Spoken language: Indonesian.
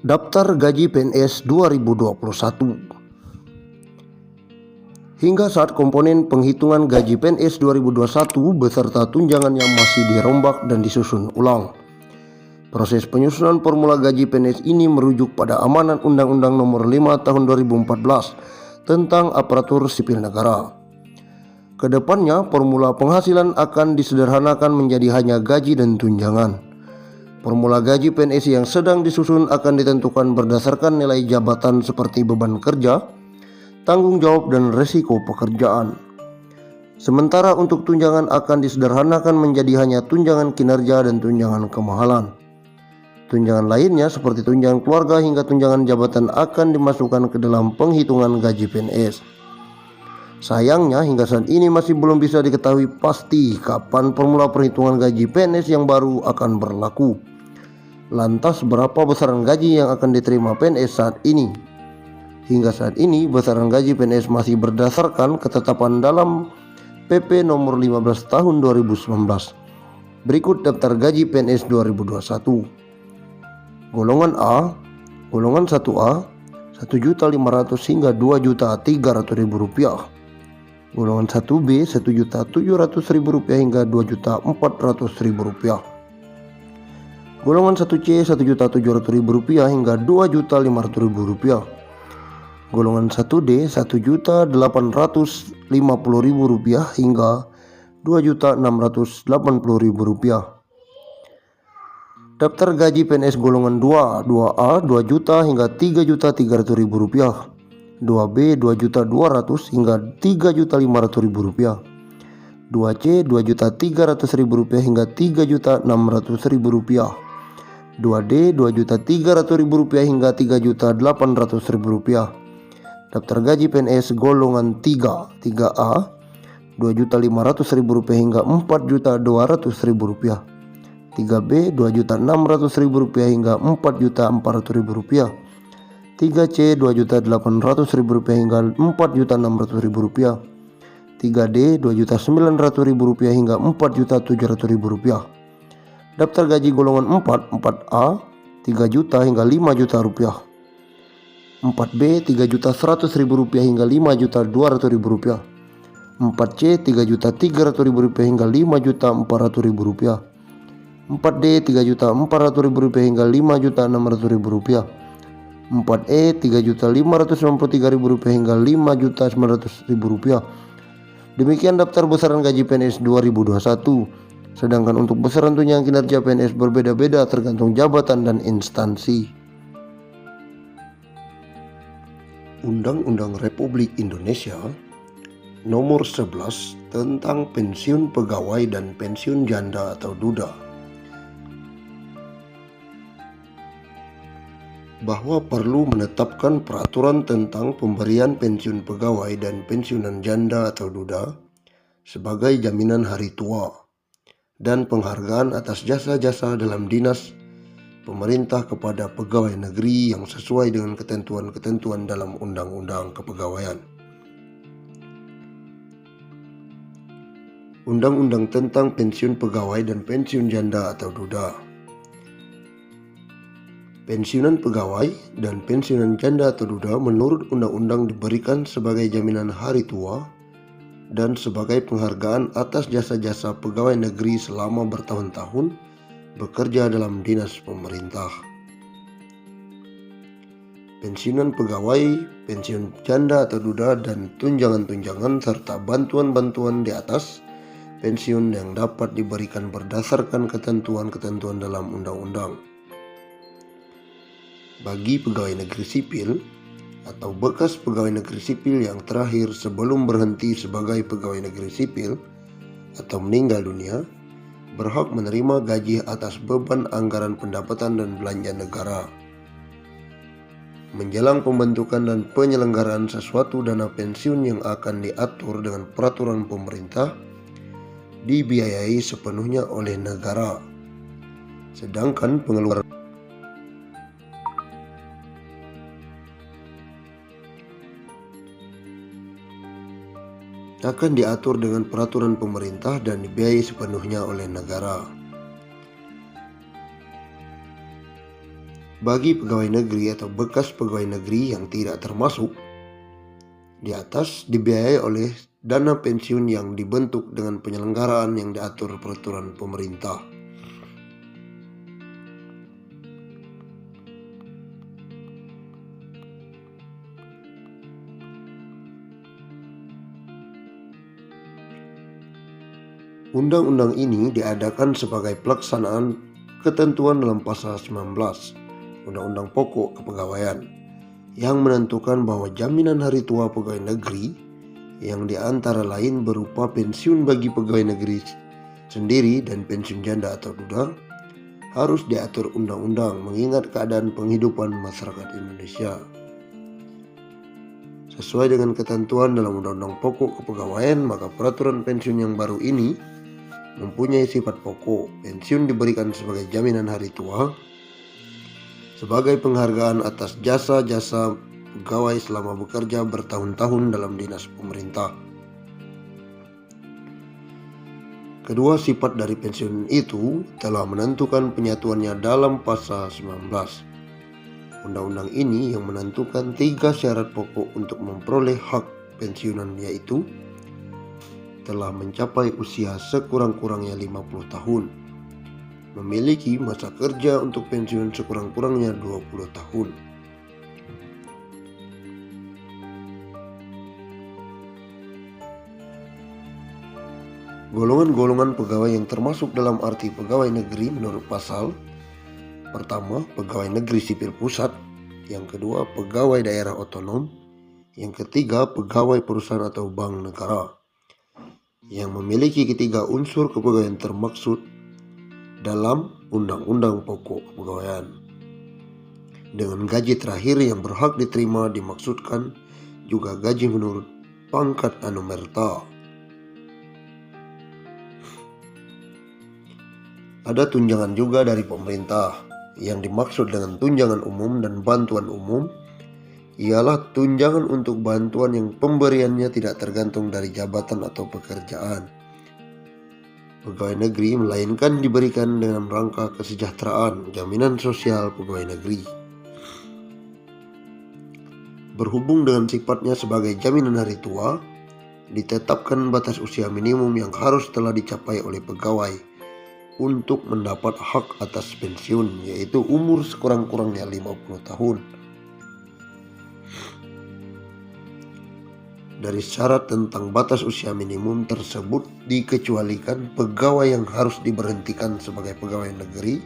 Daftar Gaji PNS 2021. Hingga saat komponen penghitungan gaji PNS 2021 beserta tunjangannya masih dirombak dan disusun ulang. Proses penyusunan formula gaji PNS ini merujuk pada amanat Undang-Undang Nomor 5 Tahun 2014 tentang aparatur sipil negara. Kedepannya, formula penghasilan akan disederhanakan menjadi hanya gaji dan tunjangan. Formula gaji PNS yang sedang disusun akan ditentukan berdasarkan nilai jabatan seperti beban kerja, tanggung jawab, dan resiko pekerjaan. Sementara untuk tunjangan akan disederhanakan menjadi hanya tunjangan kinerja dan tunjangan kemahalan. Tunjangan lainnya seperti tunjangan keluarga hingga tunjangan jabatan akan dimasukkan ke dalam penghitungan gaji PNS. Sayangnya hingga saat ini masih belum bisa diketahui pasti kapan formula perhitungan gaji PNS yang baru akan berlaku. Lantas berapa besaran gaji yang akan diterima PNS saat ini? Hingga saat ini besaran gaji PNS masih berdasarkan ketetapan dalam PP nomor 15 tahun 2019. Berikut daftar gaji PNS 2021. Golongan A, golongan 1A, 1.500.000 hingga 2.300.000 rupiah. Golongan 1B, 1.700.000 rupiah hingga 2.400.000 rupiah. Golongan 1C, 1.700.000 rupiah hingga 2.500.000 rupiah. Golongan 1D, 1.850.000 rupiah hingga 2.680.000 rupiah. Daftar gaji PNS golongan 2, 2A 2 juta hingga 3.300.000 rupiah. 2B 2.200.000 hingga 3.500.000 rupiah. 2C 2.300.000 rupiah hingga 3.600.000 rupiah. 2D 2.300.000 rupiah hingga 3.800.000 rupiah. Daftar gaji PNS golongan 3, 3A 2.500.000 rupiah hingga 4.200.000 rupiah. 3B 2.600.000 rupiah hingga 4.400.000 rupiah. 3C 2.800.000 rupiah hingga 4.600.000 rupiah. 3D 2.900.000 rupiah hingga 4.700.000 rupiah. Daftar gaji golongan 4, 4A 3 juta hingga 5 juta rupiah. 4B 3.100.000 rupiah hingga 5.200.000 rupiah. 4C 3.300.000 rupiah hingga 5.400.000 rupiah. 4D 3.400.000 rupiah hingga 5.600.000 rupiah. 4E 3.593.000 rupiah hingga 5.900.000 rupiah. Demikian daftar besaran gaji PNS 2021. Sedangkan untuk besaran tunjangan kinerja PNS berbeda-beda tergantung jabatan dan instansi. Undang-Undang Republik Indonesia Nomor 11 tentang pensiun pegawai dan pensiun janda atau duda, bahwa perlu menetapkan peraturan tentang pemberian pensiun pegawai dan pensiunan janda atau duda sebagai jaminan hari tua dan penghargaan atas jasa-jasa dalam dinas pemerintah kepada pegawai negeri yang sesuai dengan ketentuan-ketentuan dalam Undang-Undang Kepegawaian. Undang-Undang tentang pensiun pegawai dan pensiun janda atau duda. Pensiunan pegawai dan pensiunan janda atau duda menurut undang-undang diberikan sebagai jaminan hari tua dan sebagai penghargaan atas jasa-jasa pegawai negeri selama bertahun-tahun bekerja dalam dinas pemerintah. Pensiunan pegawai, pensiun janda atau duda, dan tunjangan-tunjangan serta bantuan-bantuan di atas pensiun yang dapat diberikan berdasarkan ketentuan-ketentuan dalam undang-undang. Bagi pegawai negeri sipil atau bekas pegawai negeri sipil yang terakhir sebelum berhenti sebagai pegawai negeri sipil atau meninggal dunia, berhak menerima gaji atas beban anggaran pendapatan dan belanja negara. Menjelang pembentukan dan penyelenggaraan sesuatu dana pensiun yang akan diatur dengan peraturan pemerintah, dibiayai sepenuhnya oleh negara. Sedangkan pengeluaran akan diatur dengan peraturan pemerintah dan dibiayai sepenuhnya oleh negara. Bagi pegawai negeri atau bekas pegawai negeri yang tidak termasuk di atas, dibiayai oleh dana pensiun yang dibentuk dengan penyelenggaraan yang diatur peraturan pemerintah. Undang-undang ini diadakan sebagai pelaksanaan ketentuan dalam pasal 19 Undang-Undang Pokok Kepegawaian yang menentukan bahwa jaminan hari tua pegawai negeri yang diantara lain berupa pensiun bagi pegawai negeri sendiri dan pensiun janda atau duda harus diatur undang-undang mengingat keadaan penghidupan masyarakat Indonesia. Sesuai dengan ketentuan dalam Undang-Undang Pokok Kepegawaian, maka peraturan pensiun yang baru ini mempunyai sifat pokok. Pensiun diberikan sebagai jaminan hari tua, sebagai penghargaan atas jasa-jasa pegawai selama bekerja bertahun-tahun dalam dinas pemerintah. Kedua sifat dari pensiun itu telah menentukan penyatuannya dalam pasal 19. Undang-undang ini yang menentukan 3 syarat pokok untuk memperoleh hak pensiunan, yaitu telah mencapai usia sekurang-kurangnya 50 tahun, memiliki masa kerja untuk pensiun sekurang-kurangnya 20 tahun. Golongan-golongan pegawai yang termasuk dalam arti pegawai negeri menurut pasal pertama, pegawai negeri sipil pusat, yang kedua, pegawai daerah otonom, yang ketiga, pegawai perusahaan atau bank negara, yang memiliki ketiga unsur kepegawaian termaksud dalam Undang-Undang Pokok Kepegawaian. Dengan gaji terakhir yang berhak diterima dimaksudkan juga gaji menurut pangkat anumerta. Ada tunjangan juga dari pemerintah. Yang dimaksud dengan tunjangan umum dan bantuan umum ialah tunjangan untuk bantuan yang pemberiannya tidak tergantung dari jabatan atau pekerjaan pegawai negeri, melainkan diberikan dalam rangka kesejahteraan jaminan sosial pegawai negeri. Berhubung dengan sifatnya sebagai jaminan hari tua, ditetapkan batas usia minimum yang harus telah dicapai oleh pegawai untuk mendapat hak atas pensiun, yaitu umur sekurang-kurangnya 50 tahun. Dari syarat tentang batas usia minimum tersebut dikecualikan pegawai yang harus diberhentikan sebagai pegawai negeri